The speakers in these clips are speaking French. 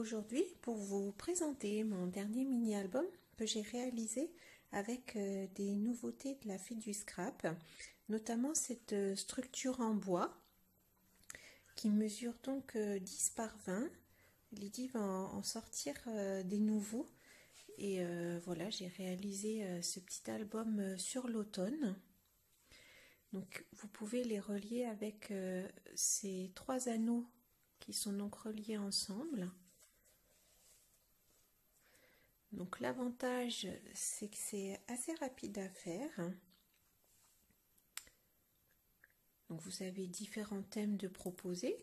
aujourd'hui pour vous présenter mon dernier mini-album que j'ai réalisé avec des nouveautés de la Fée du Scrap, notamment cette structure en bois qui mesure donc 10 par 20. Lydie va en sortir des nouveaux et voilà, j'ai réalisé ce petit album sur l'automne. Donc vous pouvez les relier avec ces 3 anneaux qui sont donc reliés ensemble. Donc l'avantage, c'est que c'est assez rapide à faire. Donc vous avez différents thèmes de proposer.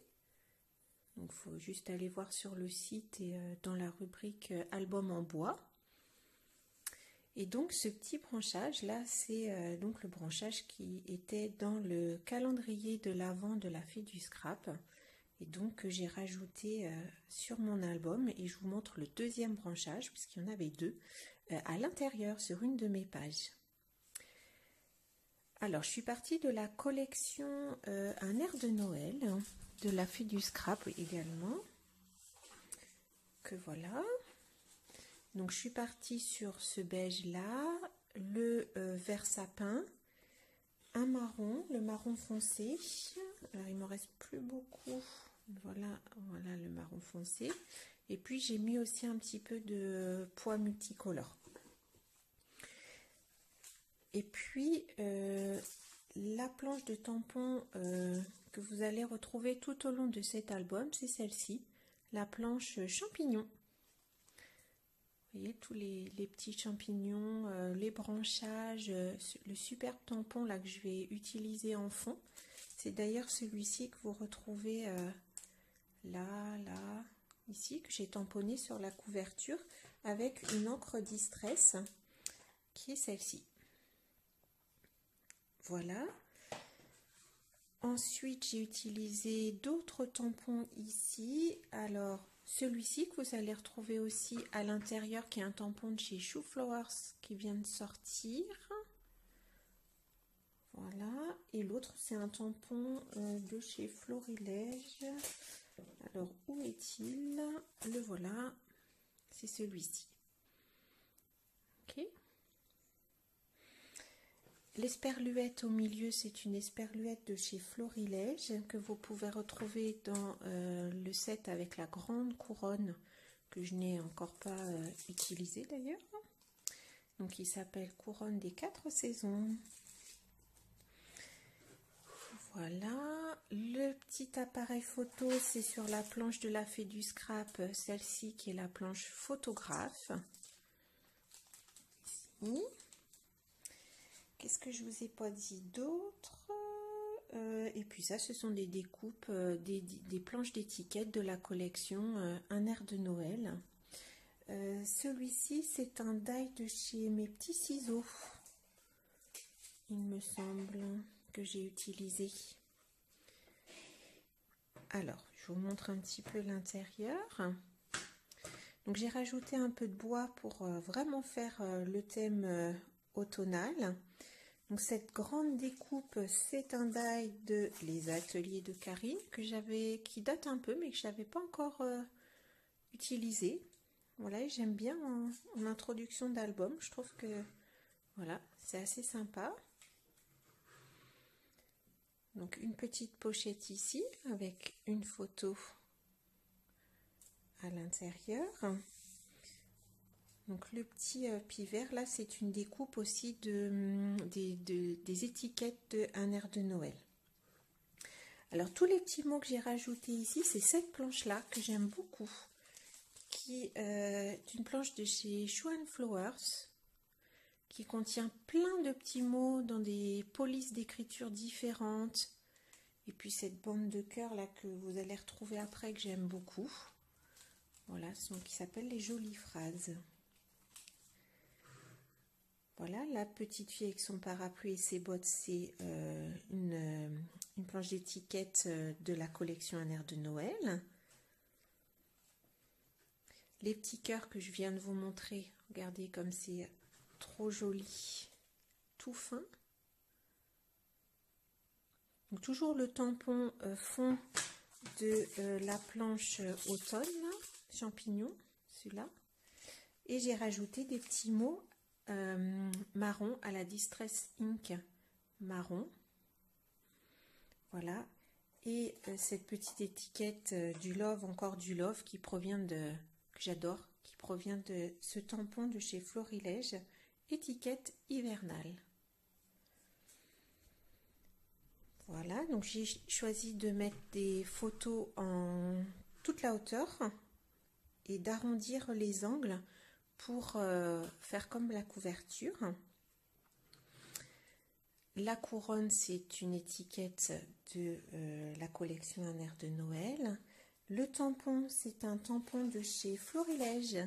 Donc il faut juste aller voir sur le site et dans la rubrique album en bois. Et donc ce petit branchage là, c'est donc le branchage qui était dans le calendrier de l'Avent de la Fée du Scrap. Et donc j'ai rajouté sur mon album et je vous montre le deuxième branchage puisqu'il y en avait 2 à l'intérieur sur une de mes pages. Alors je suis partie de la collection Un air de Noël de la Fée du Scrap également, que voilà. Donc je suis partie sur ce beige là, le vert sapin, un marron, le marron foncé. Alors il me reste plus beaucoup. Voilà, voilà le marron foncé. Et puis j'ai mis aussi un petit peu de pois multicolore. Et puis la planche de tampon que vous allez retrouver tout au long de cet album, c'est celle-ci, la planche champignon. Vous voyez tous les petits champignons, les branchages, le superbe tampon là que je vais utiliser en fond. C'est d'ailleurs celui-ci que vous retrouvez là, ici, que j'ai tamponné sur la couverture avec une encre Distress qui est celle-ci. Voilà. Ensuite, j'ai utilisé d'autres tampons ici. Alors, celui-ci que vous allez retrouver aussi à l'intérieur, qui est un tampon de chez Shoe Flowers qui vient de sortir. Voilà. Et l'autre, c'est un tampon de chez Florilège. Alors, où est-il? Le voilà. C'est celui-ci. Ok. L'esperluette au milieu, c'est une esperluette de chez Florilège que vous pouvez retrouver dans le set avec la grande couronne que je n'ai encore pas utilisée d'ailleurs. Donc il s'appelle Couronne des 4 saisons. Voilà, le petit appareil photo, c'est sur la planche de la Fée du Scrap, celle-ci qui est la planche photographe. Ici. Qu'est-ce que je vous ai pas dit d'autre? Et puis ça, ce sont des découpes, des planches d'étiquettes de la collection Un air de Noël. Celui-ci, c'est un die de chez Mes Petits Ciseaux, il me semble, que j'ai utilisé. Alors, je vous montre un petit peu l'intérieur. Donc j'ai rajouté un peu de bois pour vraiment faire le thème automnal. Donc cette grande découpe, c'est un die de Les Ateliers de Karine qui date un peu mais que je n'avais pas encore utilisé. Voilà, j'aime bien en introduction d'album. Je trouve que voilà, c'est assez sympa. Donc une petite pochette ici avec une photo à l'intérieur. Donc le petit pivert là, c'est une découpe aussi des étiquettes de Un air de Noël. Alors tous les petits mots que j'ai rajoutés ici, c'est cette planche là que j'aime beaucoup, qui est une planche de chez Shoe Flowers, qui contient plein de petits mots dans des polices d'écriture différentes. Et puis cette bande de cœur là que vous allez retrouver après, que j'aime beaucoup. Voilà, qui s'appelle Les Jolies Phrases. Voilà, la petite fille avec son parapluie et ses bottes, c'est une planche d'étiquette de la collection Un air de Noël. Les petits cœurs que je viens de vous montrer, regardez comme c'est trop joli, tout fin. Donc toujours le tampon fond de la planche automne là, champignon, celui-là. Et j'ai rajouté des petits mots marron à la Distress Ink marron. Voilà. Et cette petite étiquette du Love, encore du Love, qui provient que j'adore, qui provient de ce tampon de chez Florilège, étiquette hivernale. Voilà, donc j'ai choisi de mettre des photos en toute la hauteur et d'arrondir les angles pour faire comme la couverture. La couronne, c'est une étiquette de la collection Un air de Noël. Le tampon, c'est un tampon de chez Florilège.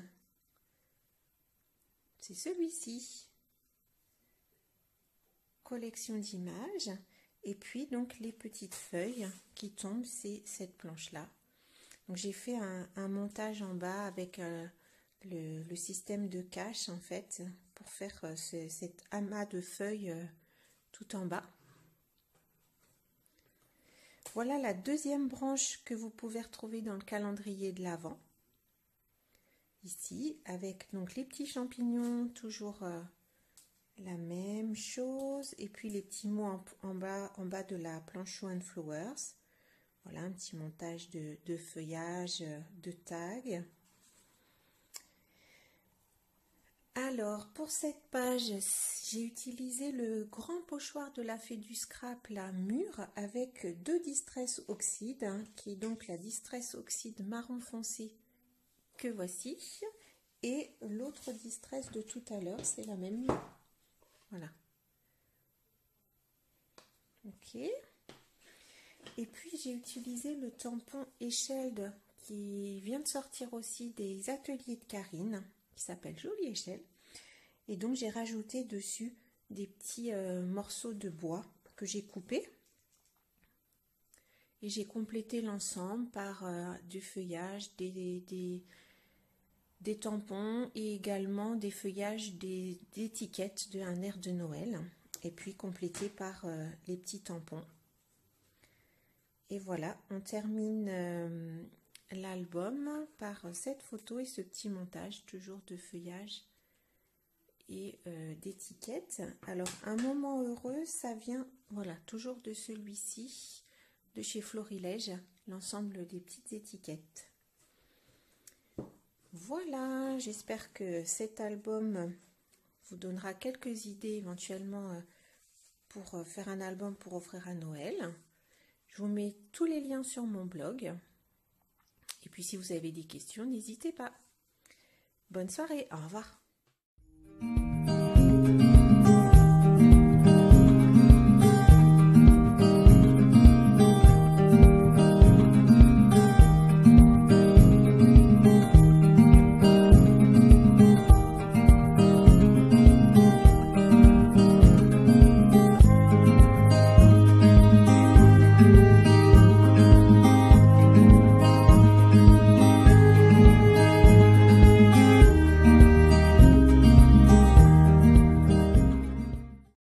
C'est celui-ci. Collection d'images. Et puis, donc, les petites feuilles qui tombent, c'est cette planche-là. Donc, j'ai fait un montage en bas avec le système de cache, en fait, pour faire cet amas de feuilles tout en bas. Voilà la deuxième branche que vous pouvez retrouver dans le calendrier de l'Avent. Ici, avec donc les petits champignons, toujours la même chose. Et puis les petits mots en bas de la planche Show and Flowers. Voilà, un petit montage de feuillage, de tags. Alors, pour cette page, j'ai utilisé le grand pochoir de la Fée du Scrap, la mûre, avec deux Distress Oxide, qui est donc la Distress Oxide marron foncé que voici, et l'autre Distress de tout à l'heure, c'est la même. Voilà. Ok. Et puis, j'ai utilisé le tampon échelle qui vient de sortir aussi des ateliers de Karine, qui s'appelle Jolie Échelle. Et donc, j'ai rajouté dessus des petits morceaux de bois que j'ai coupés. Et j'ai complété l'ensemble par du feuillage, des tampons et également des feuillages d'étiquettes de Un air de Noël. Et puis complété par les petits tampons. Et voilà, on termine l'album par cette photo et ce petit montage, toujours de feuillage et d'étiquettes. Alors, un moment heureux, ça vient, voilà, toujours de celui-ci, de chez Florilège, l'ensemble des petites étiquettes. Voilà, j'espère que cet album vous donnera quelques idées éventuellement pour faire un album pour offrir à Noël. Je vous mets tous les liens sur mon blog. Et puis si vous avez des questions, n'hésitez pas. Bonne soirée, au revoir.